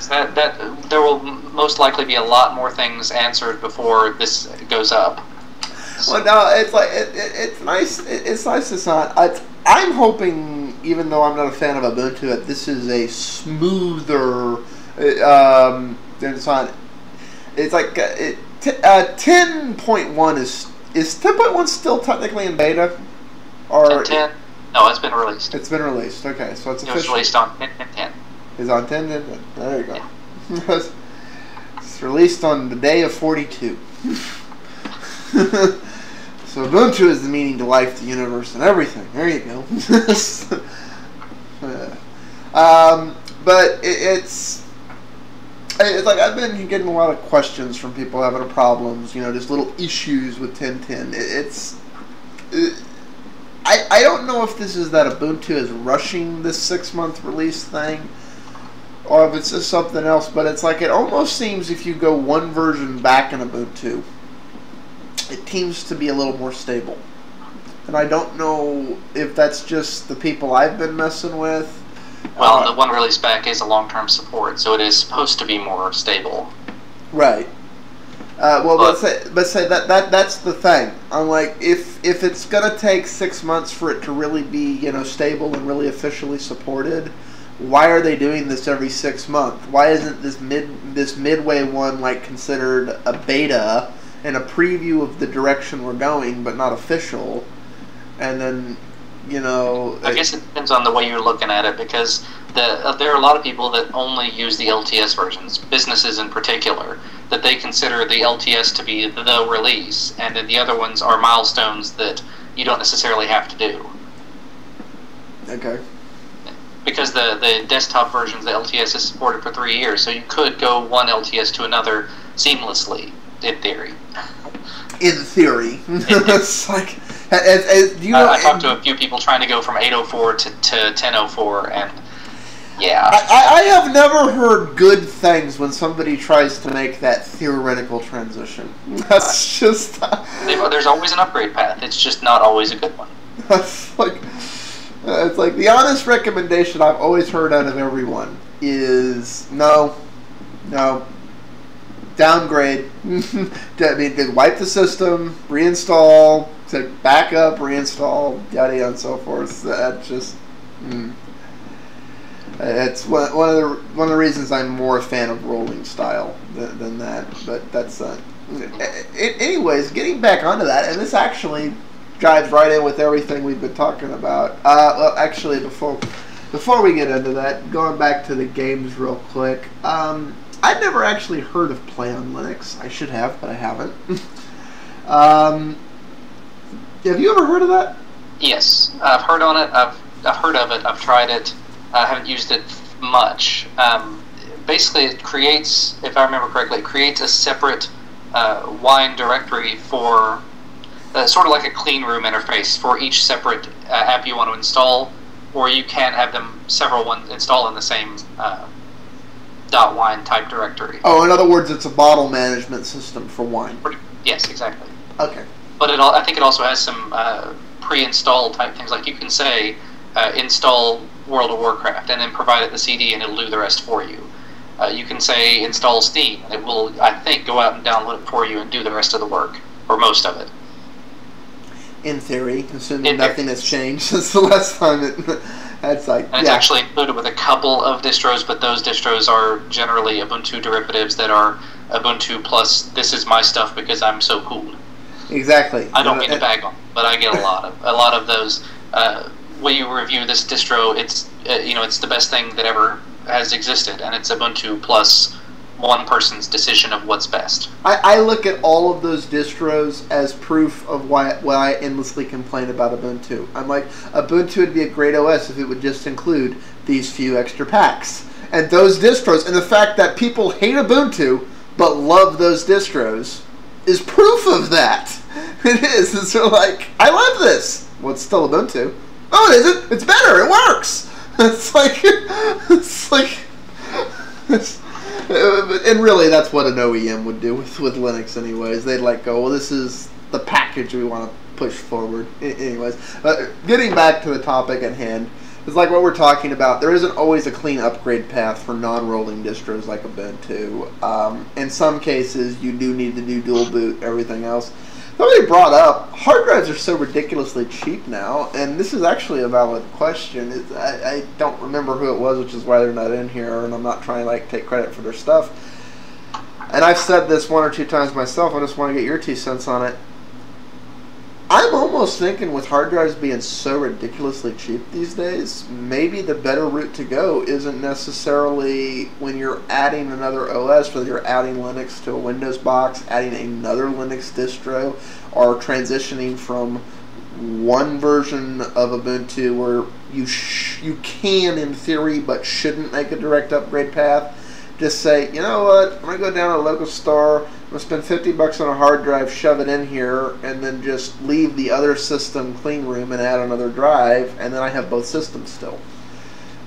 That there will most likely be a lot more things answered before this goes up. Well, no, it's like it's nice. It's nice. It's not. I'm hoping, even though I'm not a fan of Ubuntu, that this is a smoother. It's not. It's like 10.1 is 10.1 still technically in beta, or 10? No, it's been released. It's been released. Okay, so it's official. It was released on 10.10. It's on 10.10. There you go. Yeah. It's released on the day of 42. So Ubuntu is the meaning to life, the universe, and everything. There you go. But it's like I've been getting a lot of questions from people having problems, just little issues with 10.10. I don't know if this is that Ubuntu is rushing this 6-month release thing, or if it's just something else, but it's like it almost seems if you go one version back in Ubuntu, it seems to be a little more stable. And I don't know if that's just the people I've been messing with. Well, the one release back is a long-term support, so it is supposed to be more stable. Right. Let's say that's the thing. I'm like, if it's gonna take 6 months for it to really be stable and really officially supported, why are they doing this every 6 months? Why isn't this midway one like considered a beta and a preview of the direction we're going, but not official? And then I guess it depends on the way you're looking at it, because there are a lot of people that only use the LTS versions, businesses in particular, that they consider the LTS to be the release, and then the other ones are milestones that you don't necessarily have to do. Okay. Because the desktop versions, the LTS is supported for 3 years, so you could go one LTS to another seamlessly, in theory. In theory. It's like... I talked to a few people trying to go from 804 to 1004, and yeah. I have never heard good things when somebody tries to make that theoretical transition. That's just... There's always an upgrade path. It's just not always a good one. That's like... It's like the honest recommendation I've always heard out of everyone is no, downgrade. I mean, wipe the system, reinstall, back up, reinstall, yada yada and so forth. That just, it's one of the reasons I'm more a fan of rolling style than that. But that's anyways, getting back onto that, and this actually drives right in with everything we've been talking about. Well, actually, before we get into that, going back to the games real quick, I'd never actually heard of playonlinux. I should have, but I haven't. Have you ever heard of that? Yes, I've heard on it. I've heard of it. I've tried it. I haven't used it much. Basically, it creates, if I remember correctly, it creates a separate wine directory for sort of like a clean room interface for each separate app you want to install, or you can have them several ones install in the same .wine type directory. Oh, in other words, it's a bottle management system for wine. Yes, exactly. Okay. But I think it also has some pre-install type things, like you can say install World of Warcraft and then provide it the CD and it'll do the rest for you. You can say install Steam and it will, I think, go out and download it for you and do the rest of the work, or most of it. In theory, assuming nothing has changed since the last time that's like... And it's actually included with a couple of distros, but those distros are generally Ubuntu derivatives that are Ubuntu plus this is my stuff because I'm so cool. Exactly. I don't mean to bag on, but I get a lot of those. When you review this distro, it's it's the best thing that ever has existed, and it's Ubuntu plus one person's decision of what's best. I look at all of those distros as proof of why I endlessly complain about Ubuntu. I'm like, Ubuntu would be a great OS if it would just include these few extra packs. And those distros, and the fact that people hate Ubuntu but love those distros, is proof of that. It is. It's sort of like, I love this. Well, it's still Ubuntu. Oh, it isn't. It's better. It works. And really, that's what an OEM would do with Linux anyways. They'd like go, well, this is the package we want to push forward. Anyways, getting back to the topic at hand, It's like what we're talking about. There isn't always a clean upgrade path for non-rolling distros like Ubuntu. In some cases, you do need to do dual boot, everything else. Somebody brought up, hard drives are so ridiculously cheap now, and this is actually a valid question. I don't remember who it was, which is why they're not in here, and I'm not trying to like take credit for their stuff. And I've said this one or two times myself, I just want to get your 2 cents on it. I'm almost thinking with hard drives being so ridiculously cheap these days, maybe the better route to go isn't necessarily when you're adding another OS, whether you're adding Linux to a Windows box, adding another Linux distro, or transitioning from one version of Ubuntu where you can, in theory, but shouldn't make a direct upgrade path. Just say, you know what, I'm going to go down to a local store, I'm going to spend $50 on a hard drive, shove it in here, and then just leave the other system clean room and add another drive, and then I have both systems still.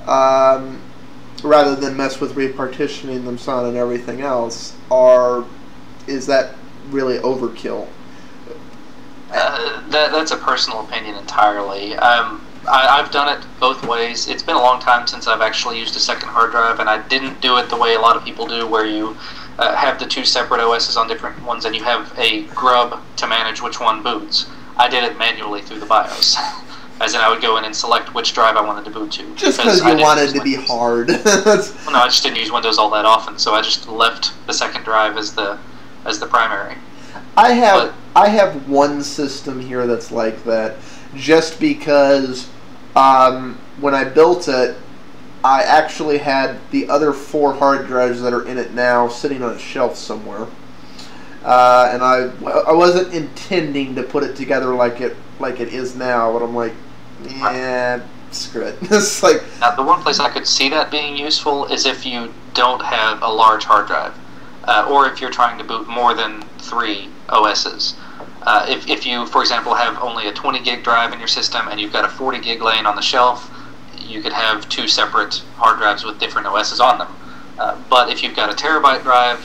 Rather than mess with repartitioning them on and everything else, or is that really overkill? That's a personal opinion entirely. I've done it both ways. It's been a long time since I've actually used a second hard drive, and I didn't do it the way a lot of people do, where you have the 2 separate OSs on different ones, and you have a grub to manage which one boots. I did it manually through the BIOS. As in, I would go in and select which drive I wanted to boot to. Just because you wanted to be hard. Well, no, I just didn't use Windows all that often, so I just left the second drive as the primary. I have one system here that's like that, just because when I built it, I actually had the other 4 hard drives that are in it now sitting on a shelf somewhere, and I wasn't intending to put it together like it is now, but I'm like, yeah, screw it. It's like, now, the one place I could see that being useful is if you don't have a large hard drive, or if you're trying to boot more than 3 OSs. If you, for example, have only a 20 gig drive in your system and you've got a 40 gig laying on the shelf, you could have 2 separate hard drives with different OSs on them. But if you've got a terabyte drive,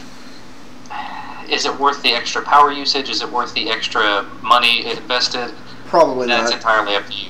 is it worth the extra power usage? Is it worth the extra money invested? Probably not. That's entirely up to you.